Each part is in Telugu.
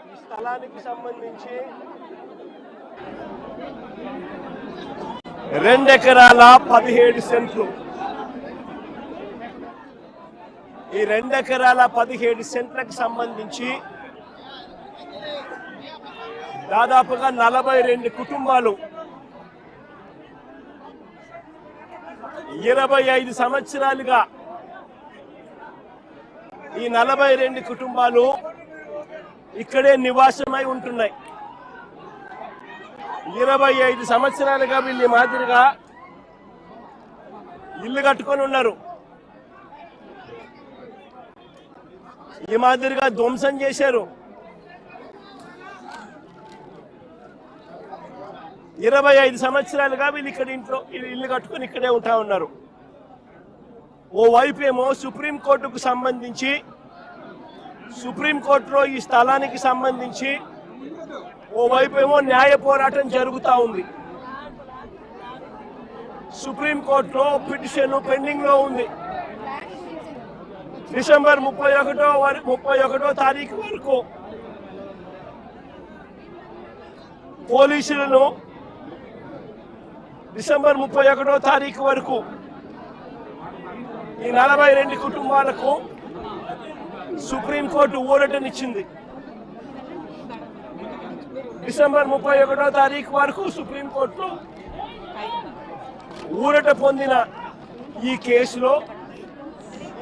ఈ స్థలానికి సంబంధించి 2 ఎకరాల 17 సెంట్లు. ఈ 2 ఎకరాల 17 సెంట్లకు సంబంధించి దాదాపుగా 42 కుటుంబాలు 25 సంవత్సరాలుగా ఈ 42 కుటుంబాలు ఇక్కడే నివాసమై ఉంటున్నాయి. 25 సంవత్సరాలుగా వీళ్ళు మాదిరిగా ఇల్లు కట్టుకొని ఉన్నారు. ఈ మాదిరిగా ధ్వంసం చేశారు. 25 సంవత్సరాలుగా వీళ్ళు ఇక్కడ ఇంట్లో ఇల్లు కట్టుకొని ఇక్కడే ఉంటా ఉన్నారు. ఓవైపు ఏమో సుప్రీంకోర్టుకు సంబంధించి సుప్రీంకోర్టులో ఈ స్థలానికి సంబంధించి ఓవైపు ఏమో న్యాయ పోరాటం జరుగుతూ ఉంది. సుప్రీంకోర్టులో పిటిషన్ పెండింగ్ లో ఉంది. డిసెంబర్ 31వ తారీఖు వరకు పోలీసులను డిసెంబర్ 31వ తారీఖు వరకు ఈ 42 కుటుంబాలకు సుప్రీంకోర్టు ఊరటనిచ్చింది. డిసెంబర్ 31వ తారీఖు వరకు సుప్రీంకోర్టులో ఊరట పొందిన ఈ కేసులో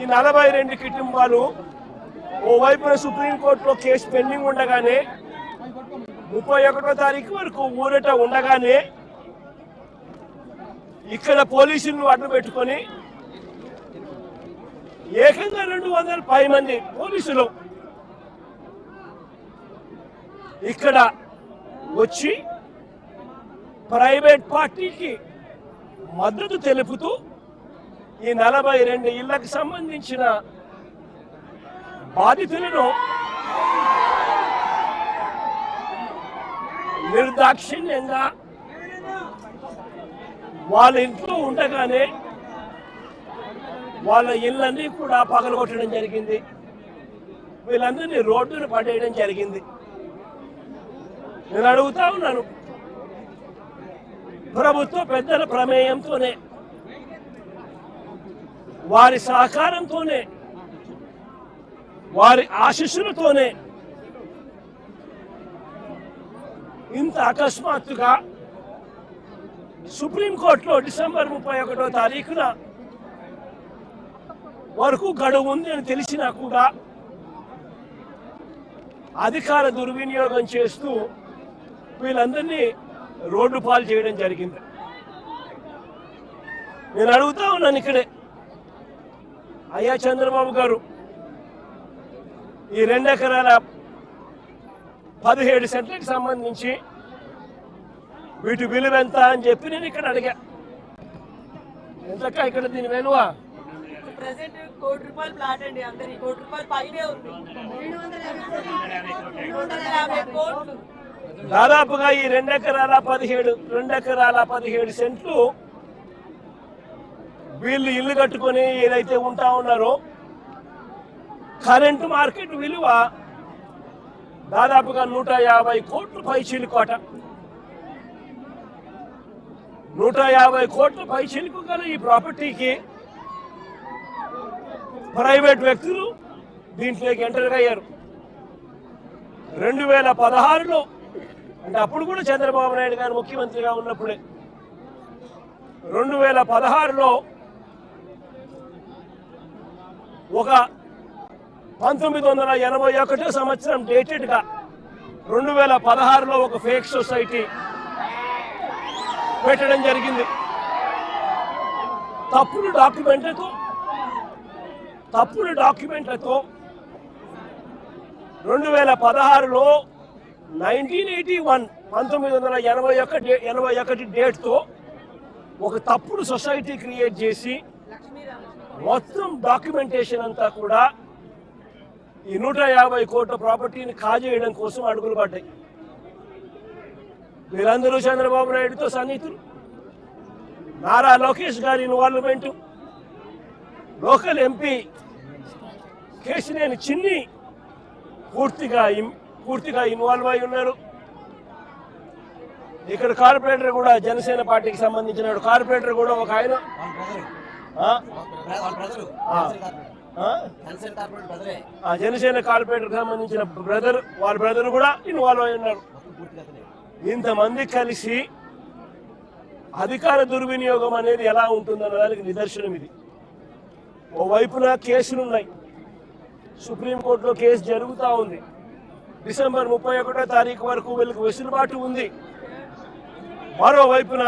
ఈ 42 కుటుంబాలు ఓవైపున సుప్రీంకోర్టులో కేసు పెండింగ్ ఉండగానే 31వ తారీఖు వరకు ఊరట ఉండగానే ఇక్కడ పోలీసులను అడ్డు పెట్టుకొని ఏకంగా 200 మంది పోలీసులు ఇక్కడ వచ్చి ప్రైవేట్ పార్టీకి మద్దతు తెలుపుతూ ఈ 42 ఇళ్లకు సంబంధించిన బాధితులను నిర్దాక్షిణ్యంగా వాళ్ళ ఇంట్లో ఉండగానే వాళ్ళ ఇళ్ళన్నీ కూడా పగలగొట్టడం జరిగింది. వీళ్ళందరినీ రోడ్డును పడేయడం జరిగింది. నేను అడుగుతా ఉన్నాను, ప్రభుత్వ పెద్దల ప్రమేయంతోనే వారి సహకారంతోనే వారి ఆశీస్సులతోనే ఇంత అకస్మాత్తుగా సుప్రీంకోర్టులో డిసెంబర్ 31వ తారీఖున వరకు గడువు ఉంది అని తెలిసినా కూడా అధికార దుర్వినియోగం చేస్తూ వీళ్ళందరినీ రోడ్డు పాలు చేయడం జరిగింది. నేను అడుగుతా ఉన్నాను ఇక్కడే, అయ్యా చంద్రబాబు గారు, ఈ 2 ఎకరాల 17 సెంట్లకు సంబంధించి వీటి విలువ ఎంత అని చెప్పి నేను ఇక్కడ అడిగా. ఎంతక్క ఇక్కడ దీని విలువ? ₹1,00,00,000 ప్లాట్ అండి. అందరి ₹1,00,00,000 పైనే ఉంది. 250 కోట్లు. దాదాపుగా ఈ 2 ఎకరాల 17 సెంట్లు వీళ్ళు ఇల్లు కట్టుకొని ఏదైతే ఉంటా ఉన్నారో కరెంటు మార్కెట్ విలువ దాదాపుగా 150 కోట్లు పైచిలుకోట. 150 కోట్ల పైచిలుకు గల ఈ ప్రాపర్టీకి ప్రైవేట్ వ్యక్తులు దీంట్లోకి ఎంటర్ అయ్యారు. 2016లో, అంటే అప్పుడు కూడా చంద్రబాబు నాయుడు గారు ముఖ్యమంత్రిగా ఉన్నప్పుడే, 2016లో ఒక 1981 సంవత్సరం డేటెడ్గా 2016లో ఒక ఫేక్ సొసైటీ పెట్టడం జరిగింది. తప్పుడు డాక్యుమెంట్లతో 2016లో 1981 డేట్తో ఒక తప్పుడు సొసైటీ క్రియేట్ చేసి మొత్తం డాక్యుమెంటేషన్ అంతా కూడా ఈ 150 కోట్ల ప్రాపర్టీని కాజేయడం కోసం అడుగులు పడ్డాయి. వీరందరూ చంద్రబాబు నాయుడుతో సన్నిహితులు. నారా లోకేష్ గారి ఇన్వాల్వ్మెంట్, లోకల్ ఎంపీ కేశినేని చిన్ని పూర్తిగా ఇన్వాల్వ్ అయి ఉన్నారు. ఇక్కడ కార్పొరేటర్ కూడా జనసేన పార్టీకి సంబంధించిన కార్పొరేటర్ కూడా ఒక ఆయన జనసేన కార్పొరేటర్ సంబంధించిన వాళ్ళ బ్రదర్ కూడా ఇన్వాల్వ్ అయి ఉన్నారు. ఇంతమంది కలిసి అధికార దుర్వినియోగం అనేది ఎలా ఉంటుందన్న దానికి నిదర్శనం ఇది. ఓవైపున కేసులున్నాయి, సుప్రీంకోర్టులో కేసు జరుగుతూ ఉంది, డిసెంబర్ 31వ తారీఖు వరకు వీళ్ళకి వెసులుబాటు ఉంది. మరోవైపున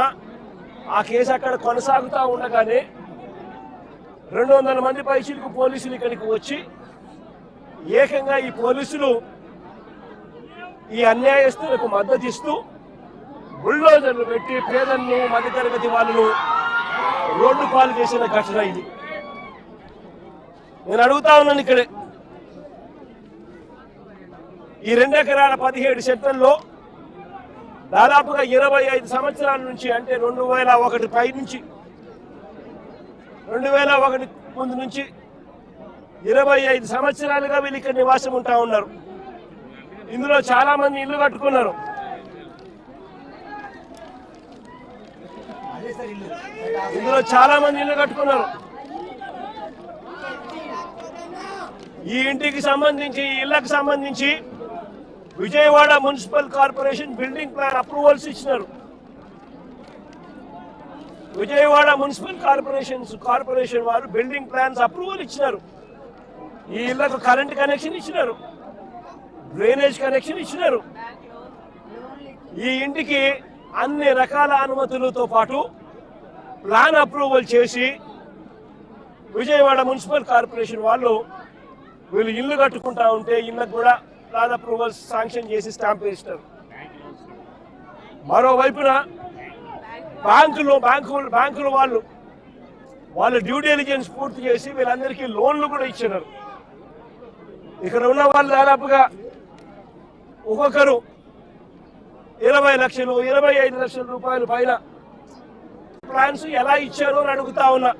ఆ కేసు అక్కడ కొనసాగుతూ ఉండగానే 200 మంది పైచిలకు పోలీసులు ఇక్కడికి వచ్చి ఏకంగా ఈ పోలీసులు ఈ అన్యాయస్తులకు మద్దతు ఇస్తూ బుల్డోజర్లు పెట్టి పేదలను మధ్యతరగతి వాళ్ళను రోడ్డు పాలు చేసిన ఘటన ఇది. నేను అడుగుతా ఉన్నాను, ఇక్కడే ఈ 2 ఎకరాల 17 సెంట్లలో దాదాపుగా 25 సంవత్సరాల నుంచి, అంటే 2001 పై నుంచి 2001 ముందు నుంచి 25 సంవత్సరాలుగా వీళ్ళు ఇక్కడ నివాసం ఉంటా ఉన్నారు. ఇందులో చాలా మంది ఇల్లు కట్టుకున్నారు. ఈ ఇంటికి సంబంధించి, ఈ ఇళ్లకు సంబంధించి Vijayawada municipal corporation building plan approvals ఇచ్చినారు. విజయవాడ మున్సిపల్ కార్పొరేషన్ వారు బిల్డింగ్ ప్లాన్స్ అప్రూవల్ ఇచ్చినారు. ఈ ఇళ్లకు కరెంట్ కనెక్షన్ ఇచ్చినారు, డ్రైనేజ్ కనెక్షన్ ఇచ్చినారు. ఈ ఇంటికి అన్ని రకాల అనుమతులతో పాటు ప్లాన్ అప్రూవల్ చేసి విజయవాడ మున్సిపల్ కార్పొరేషన్ వాళ్ళు వీళ్ళు ఇల్లు కట్టుకుంటా ఉంటే ఇళ్ళకు కూడా ప్లాన్ అప్రూవల్స్ శాంక్షన్ చేసి స్టాంప్ వేస్తారు. మరోవైపున బ్యాంకులు వాళ్ళు డ్యూ డెలిజెన్స్ పూర్తి చేసి వీళ్ళందరికీ లోన్లు కూడా ఇచ్చినారు. ఇక్కడ ఉన్న వాళ్ళు దాదాపుగా ఒక్కొక్కరు 20 లక్షలు 25 లక్షల రూపాయల పైన ప్లాన్స్ ఎలా ఇచ్చారో అని అడుగుతా ఉన్నా.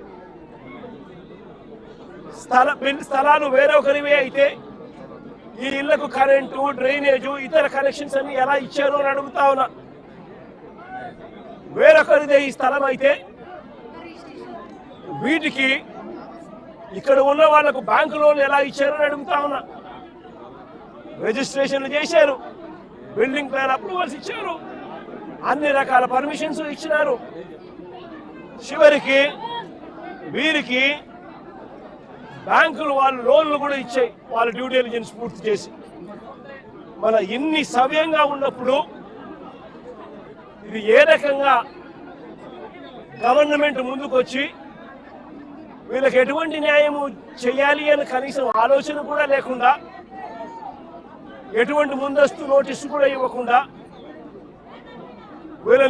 స్థలాలు వేరొకరివే అయితే ఈ ఇళ్లకు కరెంటు, డ్రైనేజు, ఇతర కనెక్షన్స్ అన్ని ఎలా ఇచ్చారో అని అడుగుతా ఉన్నా. వేరొకరిదే ఈ స్థలం అయితే వీటికి ఇక్కడ ఉన్న వాళ్లకు బ్యాంకు లోన్లు ఎలా ఇచ్చారో అని అడుగుతా ఉన్నా. రిజిస్ట్రేషన్లు చేశారు, బిల్డింగ్ ప్లాన్ అప్రూవల్స్ ఇచ్చారు, అన్ని రకాల పర్మిషన్స్ ఇచ్చినారు. చివరికి వీరికి బ్యాంకులు వాళ్ళు లోన్లు కూడా ఇచ్చాయి, వాళ్ళ డ్యూ డెలిజెన్స్ పూర్తి చేసి. మన ఇన్ని సవ్యంగా ఉన్నప్పుడు ఇది ఏ రకంగా గవర్నమెంట్ ముందుకు వచ్చి వీళ్ళకి ఎటువంటి న్యాయము చేయాలి అని కనీసం ఆలోచన కూడా లేకుండా, ఎటువంటి ముందస్తు నోటీసు కూడా ఇవ్వకుండా వీళ్ళ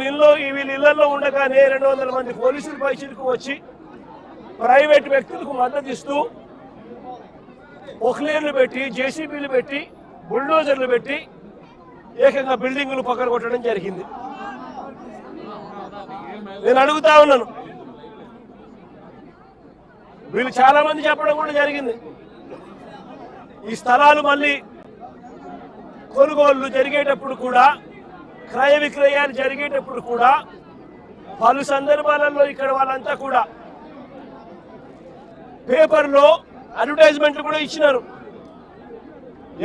ఇళ్లలో ఉండగానే 200 మంది పోలీసులు పైచిలకు వచ్చి ప్రైవేట్ వ్యక్తులకు మద్దతు ఇస్తూ పొక్లేర్లు పెట్టి, జేసీబీలు పెట్టి, బుల్డోజర్లు పెట్టి ఏకంగా బిల్డింగులు పక్కన జరిగింది. నేను అడుగుతా ఉన్నాను, వీళ్ళు చాలా మంది చెప్పడం కూడా జరిగింది, ఈ స్థలాలు మళ్ళీ కొనుగోళ్లు జరిగేటప్పుడు కూడా, క్రయ విక్రయాలు జరిగేటప్పుడు కూడా పలు సందర్భాలలో ఇక్కడ వాళ్ళంతా కూడా పేపర్లో అడ్వర్టైజ్మెంట్లు కూడా ఇచ్చినారు.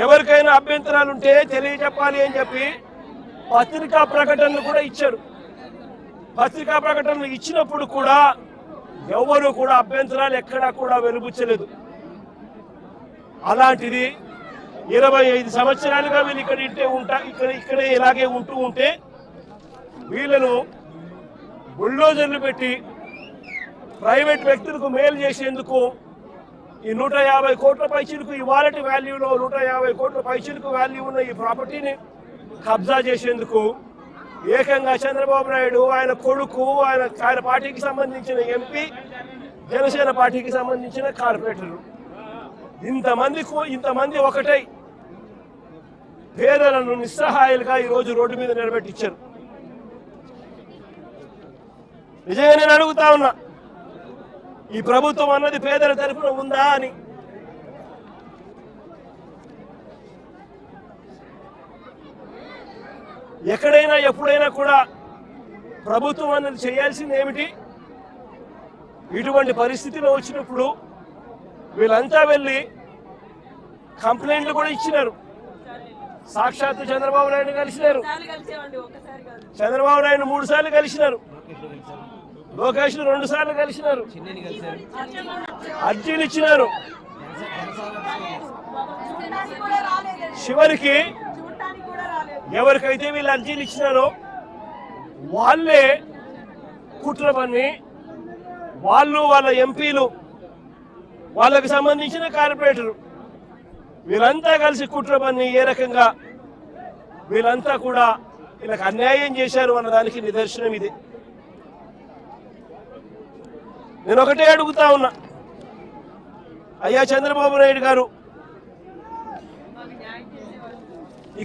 ఎవరికైనా అభ్యంతరాలు ఉంటే తెలియజెప్పాలి అని చెప్పి పత్రికా ప్రకటనలు కూడా ఇచ్చారు. పత్రికా ప్రకటనలు ఇచ్చినప్పుడు కూడా ఎవరు కూడా అభ్యంతరాలు ఎక్కడా కూడా వెలుబుచ్చలేదు. అలాంటిది 25 సంవత్సరాలుగా వీళ్ళు ఇక్కడే ఇలాగే ఉంటే వీళ్ళను బుల్డోజర్లు పెట్టి ప్రైవేట్ వ్యక్తులకు మేలు చేసేందుకు ఈ 150 కోట్ల పైచిలకు ఇవాళటి వాల్యూలో 150 కోట్ల పైచిలకు వాల్యూ ఉన్న ఈ ప్రాపర్టీని కబ్జా చేసేందుకు ఏకంగా చంద్రబాబు నాయుడు, ఆయన కొడుకు, ఆయన పార్టీకి సంబంధించిన ఎంపీ, జనసేన పార్టీకి సంబంధించిన కార్పొరేటర్లు ఇంతమంది ఒకటై పేదలను నిస్సహాయాలుగా ఈరోజు రోడ్డు మీద నిలబెట్టించారు. నిజంగా నేను అడుగుతా ఉన్నా, ఈ ప్రభుత్వం అన్నది పేదల తరపున ఉందా అని. ఎక్కడైనా ఎప్పుడైనా కూడా ప్రభుత్వం అన్నది చేయాల్సింది ఏమిటి? ఇటువంటి పరిస్థితిలో వచ్చినప్పుడు వీళ్ళంతా వెళ్ళి కంప్లైంట్లు కూడా ఇచ్చినారు. సాక్షాత్తు చంద్రబాబు నాయుడు కలిసినారు. చంద్రబాబు నాయుడు 3 సార్లు కలిసినారు. లోకేష్ 2 సార్లు కలిసినారు. అర్జీలు ఇచ్చినారు. చివరికి ఎవరికైతే వీళ్ళు అర్జీలు ఇచ్చినారో వాళ్ళే కుట్ర పన్ని, వాళ్ళు వాళ్ళ ఎంపీలు, వాళ్ళకి సంబంధించిన కార్పొరేటరు వీళ్ళంతా కలిసి కుట్ర పన్ని ఏ రకంగా వీళ్ళంతా కూడా వీళ్ళకి అన్యాయం చేశారు అన్నదానికి నిదర్శనం ఇది. నేను ఒకటే అడుగుతా ఉన్నా, అయ్యా చంద్రబాబు నాయుడు గారు,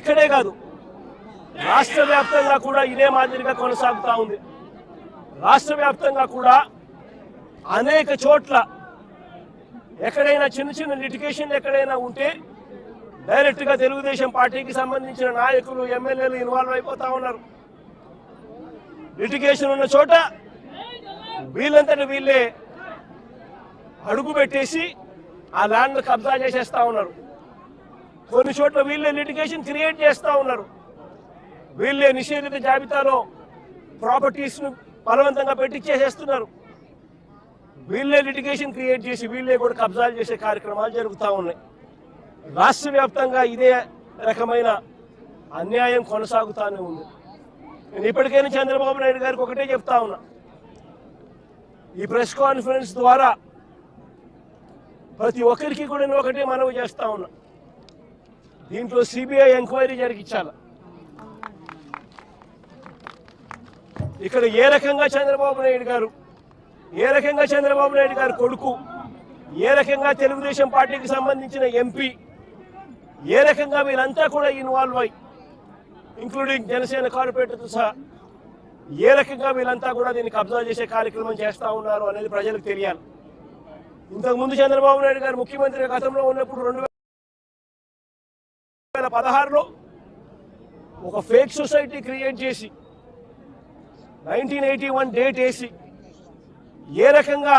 ఇక్కడే కాదు రాష్ట్ర వ్యాప్తంగా కూడా ఇదే మాదిరిగా కొనసాగుతా ఉంది. రాష్ట్ర వ్యాప్తంగా కూడా అనేక చోట్ల ఎక్కడైనా చిన్న చిన్న లిటిగేషన్లు ఎక్కడైనా ఉంటే డైరెక్ట్ గా తెలుగుదేశం పార్టీకి సంబంధించిన నాయకులు, ఎమ్మెల్యేలు ఇన్వాల్వ్ అయిపోతా ఉన్నారు. లిటిగేషన్ ఉన్న చోట వీళ్ళంతటి వీళ్ళే అడుగు పెట్టేసి ఆ ల్యాండ్ కబ్జా చేసేస్తా ఉన్నారు. కొన్ని చోట్ల వీళ్ళే లిటిగేషన్ క్రియేట్ చేస్తా ఉన్నారు. వీళ్ళే నిషేధిత జాబితాలో ప్రాపర్టీస్ ను బలవంతంగా పెట్టించేసేస్తున్నారు. వీళ్ళే లిటిగేషన్ క్రియేట్ చేసి వీళ్ళే కూడా కబ్జాలు చేసే కార్యక్రమాలు జరుగుతూ ఉన్నాయి. రాష్ట్ర వ్యాప్తంగా ఇదే రకమైన అన్యాయం కొనసాగుతూనే ఉంది. నేను ఇప్పటికైనా చంద్రబాబు నాయుడు గారికి ఒకటే చెప్తా ఉన్నా, ఈ ప్రెస్ కాన్ఫరెన్స్ ద్వారా ప్రతి ఒక్కరికి కూడా నేను ఒకటే మనవి చేస్తా ఉన్నా, దీంట్లో సిబిఐ ఎంక్వైరీ జరిగించాలి. ఇక్కడ ఏ రకంగా చంద్రబాబు నాయుడు గారు కొడుకు, ఏ రకంగా తెలుగుదేశం పార్టీకి సంబంధించిన ఎంపీ, ఏ రకంగా వీళ్ళంతా కూడా ఇన్వాల్వ్ అయ్యి ఇంక్లూడింగ్ జనసేన కార్పొరేటర్తో సహా ఏ రకంగా వీళ్ళంతా కూడా దీన్ని కబ్జా చేసే కార్యక్రమం చేస్తా ఉన్నారు అనేది ప్రజలకు తెలియాలి. ఇంతకుముందు చంద్రబాబు నాయుడు గారు ముఖ్యమంత్రి గతంలో ఉన్నప్పుడు 2016లో ఒక ఫేక్ సొసైటీ క్రియేట్ చేసి 1981 డేట్ వేసి ఏ రకంగా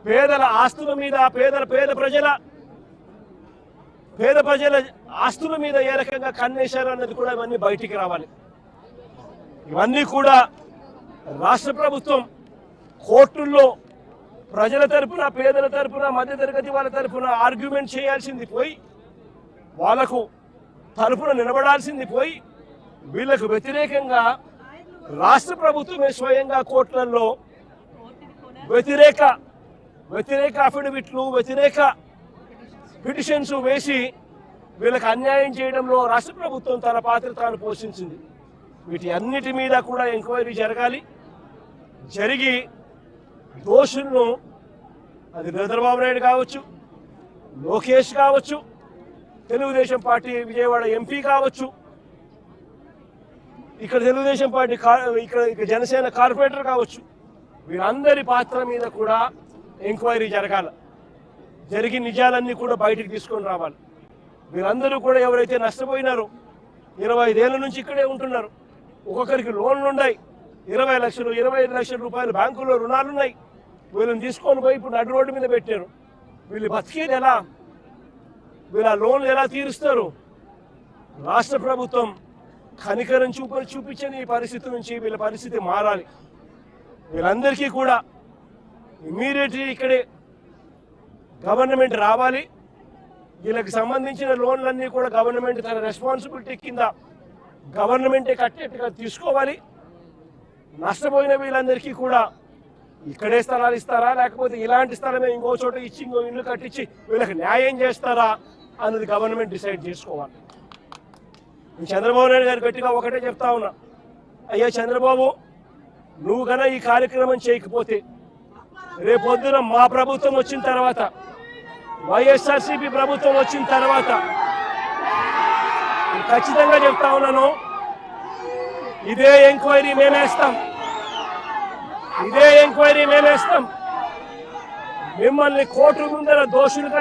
పేదల ఆస్తుల మీద, పేద ప్రజల ఆస్తుల మీద ఏ రకంగా కన్నేశారు అన్నది కూడా ఇవన్నీ బయటికి రావాలి. ఇవన్నీ కూడా రాష్ట్ర ప్రభుత్వం కోర్టుల్లో ప్రజల తరపున, పేదల తరపున, మధ్యతరగతి వాళ్ళ తరపున ఆర్గ్యుమెంట్ చేయాల్సింది పోయి, వాళ్లకు తరపున నిలబడాల్సింది పోయి, వీళ్లకు వ్యతిరేకంగా రాష్ట్ర ప్రభుత్వమే స్వయంగా కోర్టులలో వ్యతిరేక అఫిడవిట్లు, వ్యతిరేక పిటిషన్స్ వేసి వీళ్ళకి అన్యాయం చేయడంలో రాష్ట్ర ప్రభుత్వం తన పాత్ర తాను పోషించింది. వీటి అన్నిటి మీద కూడా ఎంక్వైరీ జరగాలి. జరిగి దోషులను, అది చంద్రబాబు నాయుడు కావచ్చు, లోకేష్ కావచ్చు, తెలుగుదేశం పార్టీ విజయవాడ ఎంపీ కావచ్చు, ఇక్కడ తెలుగుదేశం పార్టీ ఇక్కడ జనసేన కార్పొరేటర్ కావచ్చు, వీరందరి పాత్ర మీద కూడా ఎంక్వైరీ జరగాలి. జరిగి నిజాలన్నీ కూడా బయటికి తీసుకొని రావాలి. వీరందరూ కూడా ఎవరైతే నష్టపోయినారో, 25 ఏళ్ల నుంచి ఇక్కడే ఉంటున్నారు, ఒక్కొక్కరికి లోన్లు ఉన్నాయి, 20 లక్షలు 25 లక్షల రూపాయలు బ్యాంకుల్లో రుణాలున్నాయి. వీళ్ళని తీసుకొని పోయి ఇప్పుడు నడు రోడ్డు మీద పెట్టారు. వీళ్ళు బతికేది ఎలా? వీళ్ళ లోన్లు ఎలా తీరుస్తారు? రాష్ట్ర ప్రభుత్వం కనికరం చూపించని ఈ పరిస్థితి నుంచి వీళ్ళ పరిస్థితి మారాలి. వీళ్ళందరికీ కూడా ఇమ్మీడియట్లీ ఇక్కడే గవర్నమెంట్ రావాలి. వీళ్ళకి సంబంధించిన లోన్లన్నీ కూడా గవర్నమెంట్ తన రెస్పాన్సిబిలిటీ కింద గవర్నమెంటే కట్టేట్టుగా తీసుకోవాలి. నష్టపోయిన వీళ్ళందరికీ కూడా ఇక్కడే స్థలాలు ఇస్తారా, లేకపోతే ఇలాంటి స్థలమే ఇంకో చోట ఇచ్చి ఇంకో ఇల్లు కట్టించి వీళ్ళకి న్యాయం చేస్తారా అన్నది గవర్నమెంట్ డిసైడ్ చేసుకోవాలి. చంద్రబాబు నాయుడు గారు గట్టిగా ఒకటే చెప్తా ఉన్నా, అయ్యా చంద్రబాబు, నువ్వు కన్నా ఈ కార్యక్రమం చేయకపోతే రేపొద్దున మా ప్రభుత్వం వచ్చిన తర్వాత, వైఎస్ఆర్సీపీ ప్రభుత్వం వచ్చిన తర్వాత ఖచ్చితంగా చెప్తా ఉన్నాను, ఇదే ఎంక్వైరీ మేమేస్తాం. ఇదే ఎంక్వైరీ మేమేస్తాం. మిమ్మల్ని కోర్టు ముందర దోషులుగా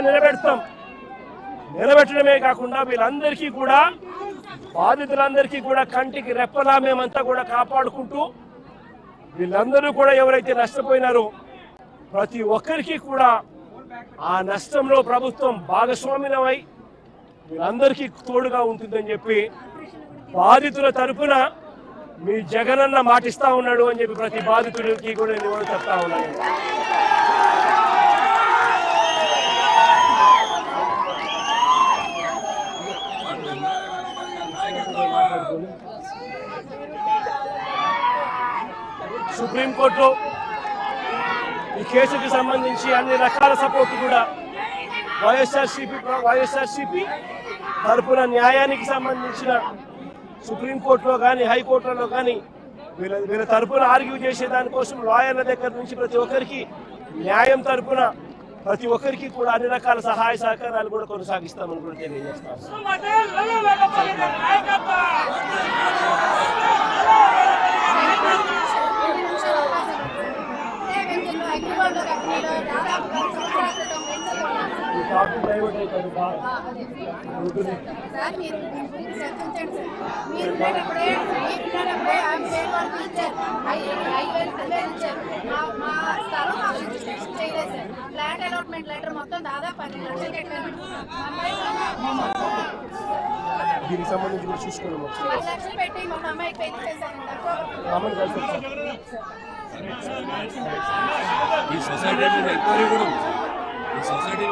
నిలబెట్టడమే కాకుండా వీళ్ళందరికీ కూడా, బాధితులందరికీ కూడా కంటికి రెప్పలా మేమంతా కూడా కాపాడుకుంటూ, వీళ్ళందరూ కూడా ఎవరైతే నష్టపోయినారో ప్రతి ఒక్కరికి కూడా ఆ నష్టంలో ప్రభుత్వం భాగస్వామ్యమై వీళ్ళందరికీ తోడుగా ఉంటుందని చెప్పి బాధితుల తరపున మీ జగనన్న మాటిస్తా ఉన్నాడు అని చెప్పి ప్రతి బాధితుడికి కూడా నేను చెప్తా ఉన్నాను. సుప్రీంకోర్టులో ఈ కేసుకి సంబంధించి అన్ని రకాల సపోర్ట్ కూడా వైఎస్ఆర్సీపీ తరపున న్యాయానికి సంబంధించిన సుప్రీంకోర్టులో కానీ హైకోర్టులో కానీ వీళ్ళ తరపున ఆర్గ్యూ చేసే దానికోసం లాయర్ల దగ్గర నుంచి ప్రతి ఒక్కరికి న్యాయం తరపున ప్రతి ఒక్కరికి కూడా అన్ని రకాల సహాయ సహకారాలు కూడా కొనసాగిస్తామని కూడా తెలియజేస్తాం. ఫ్లాట్ అలాట్మెంట్ లెటర్ మొత్తం దాదాపు 10 లక్షలు కట్టాను. దీనికి సంబంధించి కూడా చూసుకున్నాము. 10 లక్షలు పెట్టి మా అమ్మాయికి పెళ్లి చేశాను. ఈ సొసైటీ